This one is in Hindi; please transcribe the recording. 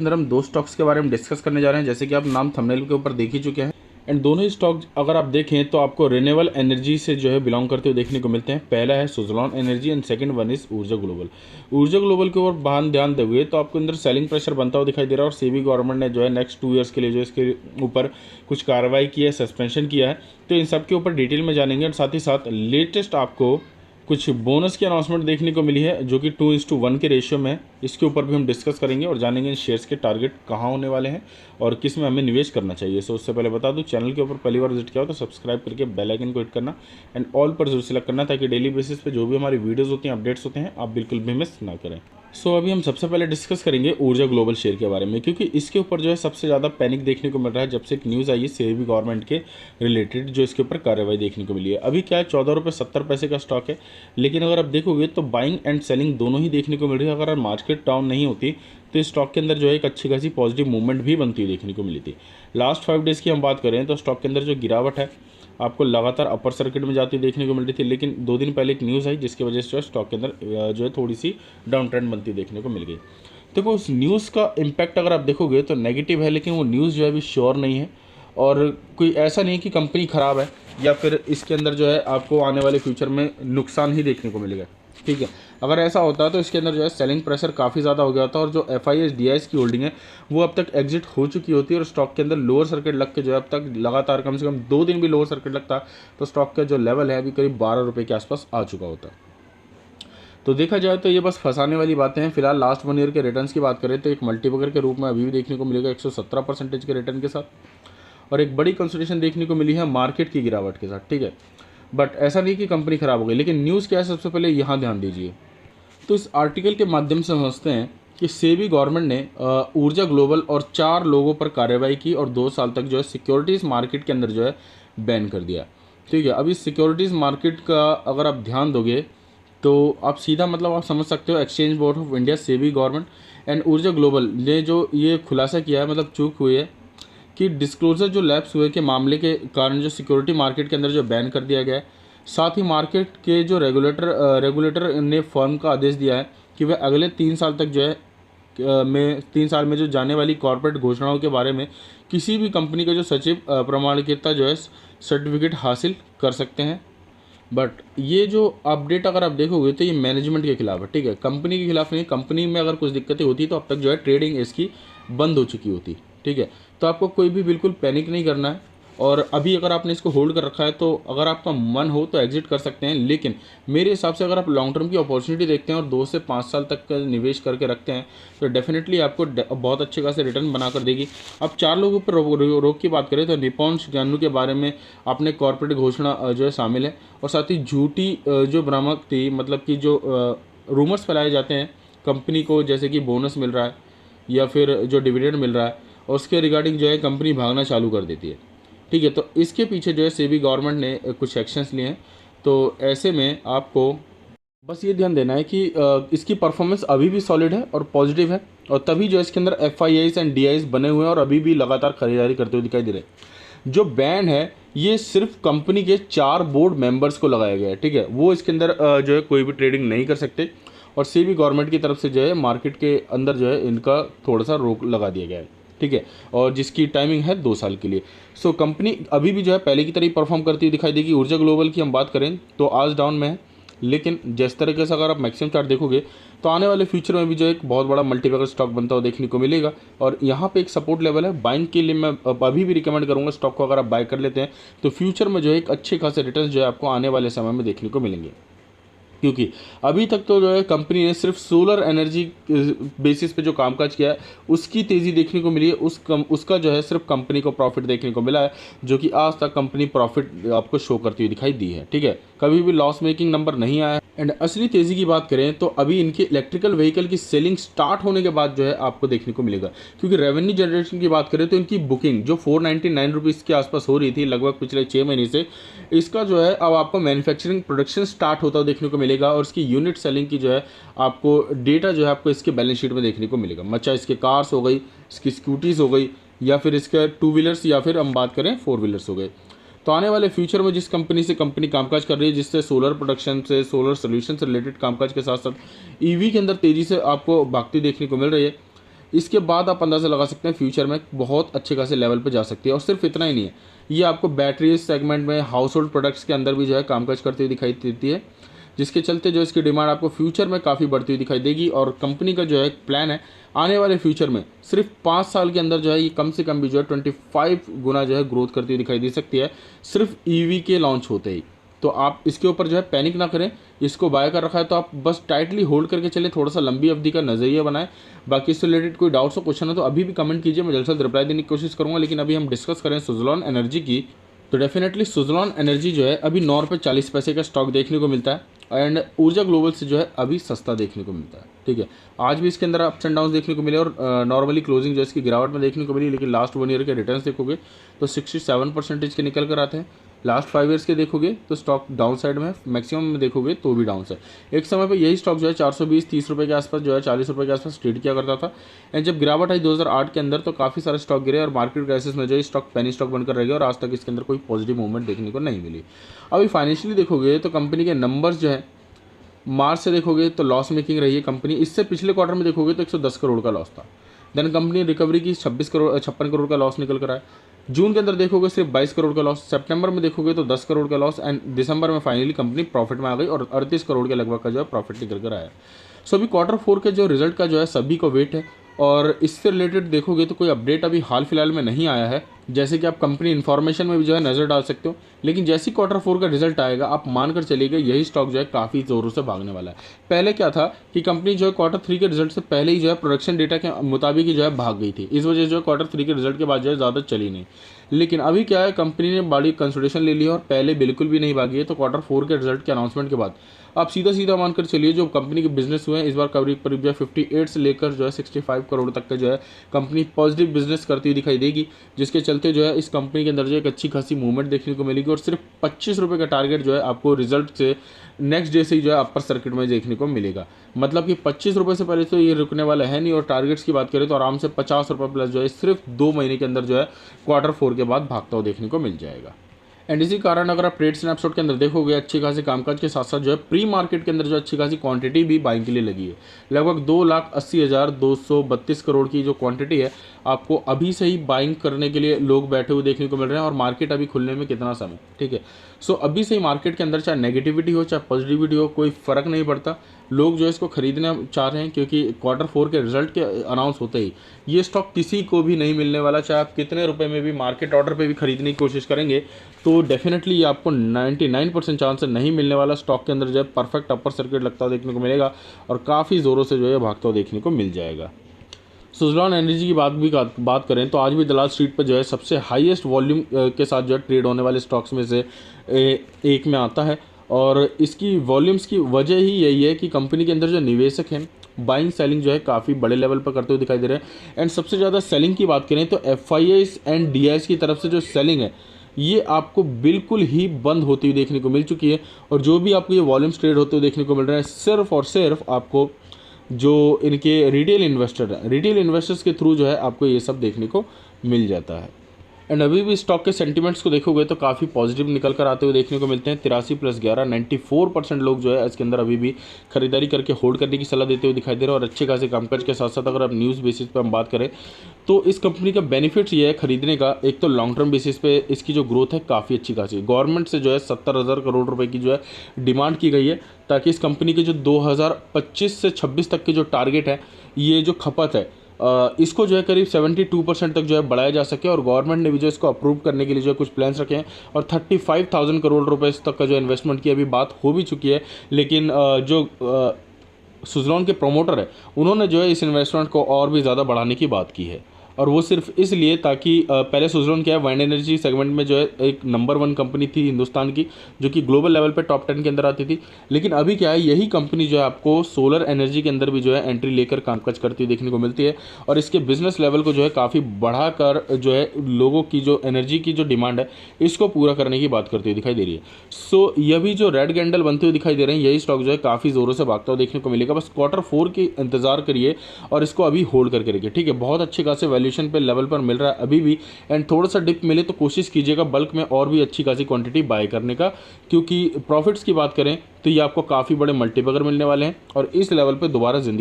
अंदर हम दो स्टॉक्स के बारे में डिस्कस करने जा रहे हैं, जैसे कि आप नाम थंबनेल के ऊपर देख ही चुके हैं। एंड दोनों ही स्टॉक अगर आप देखें तो आपको रिन्यूएबल एनर्जी से जो है बिलोंग करते हुए देखने को मिलते हैं। पहला है Suzlon energy and second one is ऊर्जा ग्लोबल। ऊर्जा ग्लोबल के ऊपर ध्यान देंगे तो आपको अंदर सेलिंग प्रेशर बनता हुआ दिखाई दे रहा है और सेबी गवर्नमेंट ने जो है नेक्स्ट 2 ईयर्स के लिए जो इसके ऊपर कुछ कार्रवाई की है, सस्पेंशन किया है। तो इन सब के ऊपर डिटेल में जानेंगे और साथ ही साथ लेटेस्ट आपको कुछ बोनस की अनाउंसमेंट देखने को मिली है जो कि 2:1 के रेशियो में है। इसके ऊपर भी हम डिस्कस करेंगे और जानेंगे इन शेयर्स के टारगेट कहाँ होने वाले हैं और किस में हमें निवेश करना चाहिए। सो उससे पहले बता दूं, चैनल के ऊपर पहली बार विजिट किया हो तो सब्सक्राइब करके बेल आइकन को हिट करना एंड ऑल पर जरूर सेलेक्ट करना, ताकि डेली बेसिस पे जो भी हमारी वीडियोज़ होती हैं, अपडेट्स होते हैं, आप बिल्कुल भी मिस ना करें। सो अभी हम सबसे पहले डिस्कस करेंगे ऊर्जा ग्लोबल शेयर के बारे में, क्योंकि इसके ऊपर जो है सबसे ज़्यादा पैनिक देखने को मिल रहा है जब से एक न्यूज़ आई है सेबी गवर्नमेंट के रिलेटेड, जो इसके ऊपर कार्रवाई देखने को मिली है। अभी क्या है, 14 रुपये 70 पैसे का स्टॉक है, लेकिन अगर आप देखोगे तो बाइंग एंड सेलिंग दोनों ही देखने को मिल रही है। अगर मार्केट डाउन नहीं होती तो इस स्टॉक के अंदर जो है एक अच्छी खासी पॉजिटिव मूवमेंट भी बनती हुई देखने को मिली थी। लास्ट 5 डेज़ की हम बात करें तो स्टॉक के अंदर जो गिरावट है आपको लगातार अपर सर्किट में जाती देखने को मिल रही थी, लेकिन 2 दिन पहले एक न्यूज़ आई जिसकी वजह से जो है स्टॉक के अंदर जो है थोड़ी सी डाउन ट्रेंड बनती देखने को मिल गई। देखो उस न्यूज़ का इम्पैक्ट अगर आप देखोगे तो नेगेटिव है, लेकिन वो न्यूज़ जो है अभी श्योर नहीं है और कोई ऐसा नहीं है कि कंपनी ख़राब है या फिर इसके अंदर जो है आपको आने वाले फ्यूचर में नुकसान ही देखने को मिलेगा। ठीक है, अगर ऐसा होता है तो इसके अंदर जो है सेलिंग प्रेशर काफ़ी ज़्यादा हो गया होता है और जो FIS DIS की होल्डिंग है वो अब तक एग्जिट हो चुकी होती है और स्टॉक के अंदर लोअर सर्किट लग के जो है अब तक लगातार कम से कम 2 दिन भी लोअर सर्किट लगता तो स्टॉक का जो लेवल है अभी करीब 12 रुपये के आसपास आ चुका होता। तो देखा जाए तो ये बस फंसाने वाली बातें हैं। फिलहाल लास्ट 1 ईयर के रिटर्न्स की बात करें तो एक मल्टीबैगर के रूप में अभी भी देखने को मिलेगा 117% के रिटर्न के साथ, और एक बड़ी कंसोलिडेशन देखने को मिली है मार्केट की गिरावट के साथ। ठीक है, बट ऐसा नहीं कि कंपनी खराब हो गई, लेकिन न्यूज़ क्या है सबसे पहले यहाँ ध्यान दीजिए। तो इस आर्टिकल के माध्यम से समझते हैं कि सेबी गवर्नमेंट ने ऊर्जा ग्लोबल और 4 लोगों पर कार्रवाई की और 2 साल तक जो है सिक्योरिटीज़ मार्केट के अंदर जो है बैन कर दिया। ठीक है, अब इस सिक्योरिटीज़ मार्केट का अगर आप ध्यान दोगे तो आप सीधा मतलब आप समझ सकते हो exchange board of India, SEBI government and ऊर्जा ग्लोबल ने जो ये खुलासा किया है, मतलब चूक हुई है कि डिस्क्लोजर जो लैप्स हुए के मामले के कारण जो सिक्योरिटी मार्केट के अंदर जो बैन कर दिया गया है। साथ ही मार्केट के जो रेगुलेटर ने फर्म का आदेश दिया है कि वह अगले 3 साल तक जो है 3 साल में जो जाने वाली कॉर्पोरेट घोषणाओं के बारे में किसी भी कंपनी का जो सचिव प्रमाणिकता जो है सर्टिफिकेट हासिल कर सकते हैं। बट ये जो अपडेट अगर आप देखोगे तो ये मैनेजमेंट के खिलाफ है। ठीक है, कंपनी के खिलाफ नहीं। कंपनी में अगर कुछ दिक्कतें होती तो अब तक जो है ट्रेडिंग इसकी बंद हो चुकी होती। ठीक है, तो आपको कोई भी बिल्कुल पैनिक नहीं करना है और अभी अगर आपने इसको होल्ड कर रखा है तो अगर आपका मन हो तो एग्जिट कर सकते हैं, लेकिन मेरे हिसाब से अगर आप लॉन्ग टर्म की अपॉर्चुनिटी देखते हैं और 2 से 5 साल तक का निवेश करके रखते हैं तो डेफिनेटली आपको बहुत अच्छे खासे रिटर्न बना कर देगी। अब 4 लोगों पर रोक की बात करें तो निप्पॉन शिगानु के बारे में अपने कॉर्पोरेट घोषणा जो है शामिल है और साथ ही झूठी जो भ्रामक थी, मतलब कि जो रूमर्स फैलाए जाते हैं कंपनी को, जैसे कि बोनस मिल रहा है या फिर जो डिविडेंड मिल रहा है, और उसके रिगार्डिंग जो है कंपनी भागना चालू कर देती है। ठीक है, तो इसके पीछे जो है सेबी गवर्नमेंट ने कुछ एक्शंस लिए हैं। तो ऐसे में आपको बस ये ध्यान देना है कि इसकी परफॉर्मेंस अभी भी सॉलिड है और पॉजिटिव है, और तभी जो इसके अंदर FIIs एंड DIs बने हुए हैं और अभी भी लगातार खरीदारी करते हुए दिखाई दे रहे हैं। जो बैन है ये सिर्फ कंपनी के 4 बोर्ड मेंबर्स को लगाया गया है। ठीक है, वो इसके अंदर जो है कोई भी ट्रेडिंग नहीं कर सकते और सेबी गवर्नमेंट की तरफ से जो है मार्केट के अंदर जो है इनका थोड़ा सा रोक लगा दिया गया है। ठीक है, और जिसकी टाइमिंग है 2 साल के लिए। सो कंपनी अभी भी जो है पहले की तरह परफॉर्म करती हुई दिखाई देगी। ऊर्जा ग्लोबल की हम बात करें तो आज डाउन में है, लेकिन जिस तरीके से अगर आप मैक्सिमम चार्ट देखोगे तो आने वाले फ्यूचर में भी जो एक बहुत बड़ा मल्टीबैगर स्टॉक बनता हुआ देखने को मिलेगा और यहाँ पे एक सपोर्ट लेवल है। बाइंग के लिए मैं अभी भी रिकमेंड करूँगा स्टॉक को, अगर आप बाय कर लेते हैं तो फ्यूचर में जो है एक अच्छे खासे रिटर्न जो है आपको आने वाले समय में देखने को मिलेंगे, क्योंकि अभी तक तो जो है कंपनी ने सिर्फ सोलर एनर्जी बेसिस पे जो कामकाज किया है उसकी तेज़ी देखने को मिली है। उसका जो है सिर्फ कंपनी को प्रॉफिट देखने को मिला है, जो कि आज तक कंपनी प्रॉफिट आपको शो करती हुई दिखाई दी है। ठीक है, कभी भी लॉस मेकिंग नंबर नहीं आया है। एंड असली तेज़ी की बात करें तो अभी इनके इलेक्ट्रिकल व्हीकल की सेलिंग स्टार्ट होने के बाद जो है आपको देखने को मिलेगा, क्योंकि रेवेन्यू जनरेशन की बात करें तो इनकी बुकिंग जो 499 रुपीज़ के आसपास हो रही थी लगभग पिछले 6 महीने से, इसका जो है अब आपको मैन्युफैक्चरिंग प्रोडक्शन स्टार्ट होता देखने को मिलेगा और इसकी यूनिट सेलिंग की जो है आपको डेटा जो है आपको इसके बैलेंस शीट में देखने को मिलेगा। मचा इसके कार्स हो गई, इसकी स्कूटीज़ हो गई, या फिर इसके 2 व्हीलर्स, या फिर हम बात करें 4 व्हीलर्स हो गए। तो आने वाले फ्यूचर में जिस कंपनी से कंपनी कामकाज कर रही है, जिससे सोलर प्रोडक्शन से, सोलर सोल्यूशन से रिलेटेड कामकाज के साथ साथ EV के अंदर तेज़ी से आपको भागती देखने को मिल रही है, इसके बाद आप अंदाज़ा लगा सकते हैं फ्यूचर में बहुत अच्छे खासे लेवल पे जा सकती है। और सिर्फ इतना ही नहीं है, ये आपको बैटरी सेगमेंट में हाउस होल्ड प्रोडक्ट्स के अंदर भी जो है कामकाज करती हुई दिखाई देती है, जिसके चलते जो इसकी डिमांड आपको फ्यूचर में काफ़ी बढ़ती हुई दिखाई देगी। और कंपनी का जो है प्लान है आने वाले फ्यूचर में सिर्फ 5 साल के अंदर जो है ये कम से कम भी जो है 25 गुना जो है ग्रोथ करती हुई दिखाई दे सकती है, सिर्फ ईवी के लॉन्च होते ही। तो आप इसके ऊपर जो है पैनिक ना करें, इसको बाय कर रखा है तो आप बस टाइटली होल्ड करके चले, थोड़ा सा लंबी अवधि का नजरिया बनाएं। बाकी इससे रिलेटेड कोई डाउट्स हो क्वेश्चन हो तो अभी भी कमेंट कीजिए, मैं जल्द से जल्द रिप्लाई देने की कोशिश करूंगा। लेकिन अभी हम डिस्कस करें सुज़लॉन एनर्जी की, तो डेफिनेटली सुज़लॉन एनर्जी जो है अभी 9 रुपये 40 पैसे का स्टॉक देखने को मिलता है एंड ऊर्जा ग्लोबल से जो है अभी सस्ता देखने को मिलता है। ठीक है, आज भी इसके अंदर अप्स एंड डाउन देखने को मिले और नॉर्मली क्लोजिंग जो है इसकी गिरावट में देखने को मिली, लेकिन लास्ट 1 ईयर के रिटर्न्स देखोगे तो 67% के निकल कर आते हैं। लास्ट 5 ईयर्स के देखोगे तो स्टॉक डाउन साइड में है, मैक्सिमम में देखोगे तो भी डाउन साइड। एक समय पे यही स्टॉक जो है 420-30 रुपये के आसपास जो है 40 रुपये के आसपास ट्रेड किया करता था। एंड जब गिरावट आई 2008 के अंदर तो काफ़ी सारे स्टॉक गिरे और मार्केट क्राइसिस में जो है स्टॉक पेनी स्टॉक बनकर रह गया और आज तक इसके अंदर कोई पॉजिटिव मूवमेंट देखने को नहीं मिली। अभी फाइनेंशियली देखोगे तो कंपनी के नंबर्स जो है मार्च से देखोगे तो लॉस मेकिंग रही है कंपनी। इससे पिछले क्वार्टर में देखोगे तो 110 करोड़ का लॉस था। देन कंपनी रिकवरी की 56 करोड़ का लॉस निकल कर आया। जून के अंदर देखोगे सिर्फ 22 करोड़ का लॉस, सितंबर में देखोगे तो 10 करोड़ का लॉस एंड दिसंबर में फाइनली कंपनी प्रॉफिट में आ गई और 38 करोड़ के लगभग का जो है प्रॉफिट निकल कर आया। सो अभी Q4 के जो रिजल्ट का जो है सभी को वेट है और इससे रिलेटेड देखोगे तो कोई अपडेट अभी हाल फिलहाल में नहीं आया है, जैसे कि आप कंपनी इन्फॉर्मेशन में भी जो है नज़र डाल सकते हो। लेकिन जैसे ही Q4 का रिजल्ट आएगा आप मानकर चलिएगा यही स्टॉक जो है काफ़ी ज़ोरों से भागने वाला है। पहले क्या था कि कंपनी जो है Q3 के रिजल्ट से पहले ही जो है प्रोडक्शन डेटा के मुताबिक ही जो है भाग गई थी, इस वजह से जो है Q3 के रिजल्ट के बाद जो है ज़्यादा चली नहीं। लेकिन अभी क्या है, कंपनी ने बड़ी कंसोलिडेशन ले ली है और पहले बिल्कुल भी नहीं भागी है। तो Q4 के रिजल्ट के अनाउंसमेंट के बाद आप सीधा मानकर चलिए जो कंपनी के बिजनेस हुए हैं इस बार करीब जो है 58 से लेकर जो है 65 करोड़ तक का जो है कंपनी पॉजिटिव बिजनेस करती हुई दिखाई देगी, जिसके चलते जो है इस कंपनी के अंदर जो एक अच्छी खासी मूवमेंट देखने को मिलेगी। और सिर्फ 25 रुपये का टारगेट जो है आपको रिजल्ट से नेक्स्ट डे से ही जो है अपर सर्किट में देखने को मिलेगा। मतलब कि 25 रुपये से पहले तो ये रुकने वाला है नहीं। और टारगेट्स की बात करें तो आराम से 50 रुपये प्लस जो है सिर्फ 2 महीने के अंदर जो है Q4 के बाद भागता हुआ देखने को मिल जाएगा। एंड इसी कारण अगर आप ट्रेड स्नैपशॉट के अंदर देखोगे अच्छी खासी कामकाज के साथ साथ जो है प्री मार्केट के अंदर जो अच्छी खासी क्वांटिटी भी बाइंग के लिए लगी है। लगभग 2,80,232 करोड़ की जो क्वांटिटी है आपको अभी से ही बाइंग करने के लिए लोग बैठे हुए देखने को मिल रहे हैं। और मार्केट अभी खुलने में कितना समय, ठीक है। सो अभी से ही मार्केट के अंदर चाहे नेगेटिविटी हो चाहे पॉजिटिविटी हो कोई फ़र्क नहीं पड़ता, लोग जो है इसको खरीदना चाह रहे हैं क्योंकि Q4 के रिजल्ट के अनाउंस होते ही ये स्टॉक किसी को भी नहीं मिलने वाला। चाहे आप कितने रुपए में भी मार्केट ऑर्डर पे भी खरीदने की कोशिश करेंगे तो डेफिनेटली ये आपको 99% चांस है नहीं मिलने वाला। स्टॉक के अंदर जो है परफेक्ट अपर सर्किट लगता हुआ देखने को मिलेगा और काफ़ी ज़ोरों से जो है भागता हुआ देखने को मिल जाएगा। सुज़लॉन एनर्जी की बात करें तो आज भी दलाल स्ट्रीट पर जो है सबसे हाईएस्ट वॉल्यूम के साथ जो है ट्रेड होने वाले स्टॉक्स में से एक में आता है। और इसकी वॉल्यूम्स की वजह ही यही है कि कंपनी के अंदर जो निवेशक हैं बाइंग सेलिंग जो है काफ़ी बड़े लेवल पर करते हुए दिखाई दे रहे हैं। एंड सबसे ज़्यादा सेलिंग की बात करें तो FIIs एंड DIs की तरफ से जो सेलिंग है ये आपको बिल्कुल ही बंद होती हुई देखने को मिल चुकी है। और जो भी आपको ये वॉल्यूम्स ट्रेड होते हुए देखने को मिल रहे हैं सिर्फ और सिर्फ आपको जो इनके रिटेल इन्वेस्टर हैं, रिटेल इन्वेस्टर्स के थ्रू जो है आपको ये सब देखने को मिल जाता है। एंड अभी भी स्टॉक के सेंटिमेंट्स को देखोगे तो काफ़ी पॉजिटिव निकल कर आते हुए देखने को मिलते हैं। 83 + 11 94% लोग जो है इसके अंदर अभी भी खरीदारी करके होल्ड करने की सलाह देते हुए दिखाई दे रहे हैं। और अच्छे खासे कामकाज के साथ साथ अगर आप न्यूज़ बेसिस पर हम बात करें तो इस कंपनी का बेनिफिट्स ये है खरीदने का, एक तो लॉन्ग टर्म बेसिस पे इसकी जो ग्रोथ है काफ़ी अच्छी खासी। गवर्नमेंट से जो है 70,000 करोड़ रुपए की जो है डिमांड की गई है ताकि इस कंपनी के जो 2025 से 26 तक के जो टारगेट है ये जो खपत है इसको जो है करीब 72% तक जो है बढ़ाया जा सके। और गवर्नमेंट ने भी जो इसको अप्रूव करने के लिए जो है कुछ प्लान्स रखे हैं और 35,000 करोड़ रुपए तक का जो इन्वेस्टमेंट की अभी बात हो भी चुकी है। लेकिन जो सुज़लॉन के प्रोमोटर है उन्होंने जो है इस इन्वेस्टमेंट को और भी ज़्यादा बढ़ाने की बात की है। और वो सिर्फ इसलिए ताकि पहले सुज़लॉन क्या है वाइंड एनर्जी सेगमेंट में जो है एक नंबर 1 कंपनी थी हिंदुस्तान की जो कि ग्लोबल लेवल पे टॉप 10 के अंदर आती थी। लेकिन अभी क्या है यही कंपनी जो है आपको सोलर एनर्जी के अंदर भी जो है एंट्री लेकर कामकाज करती हुई देखने को मिलती है। और इसके बिजनेस लेवल को जो है काफ़ी बढ़ाकर जो है लोगों की जो एनर्जी की जो डिमांड है इसको पूरा करने की बात करती हुई दिखाई दे रही है। सो ये भी जो रेड कैंडल बनते हुए दिखाई दे रहे हैं यही स्टॉक जो है काफ़ी ज़ोरों से भागता हुआ देखने को मिलेगा। बस Q4 की इंतजार करिए और इसको अभी होल्ड करके रखिए, ठीक है। बहुत अच्छे खासे वैल्यूएशन पे लेवल पर मिल रहा है अभी भी। एंड थोड़ा सा डिप मिले तो कोशिश कीजिएगा बल्क में और भी अच्छी खासी क्वांटिटी बाय करने का, क्योंकि प्रॉफिट्स की बात करें तो ये आपको काफ़ी बड़े मल्टीपल मिलने वाले हैं और इस लेवल पे दोबारा ज़िंदगी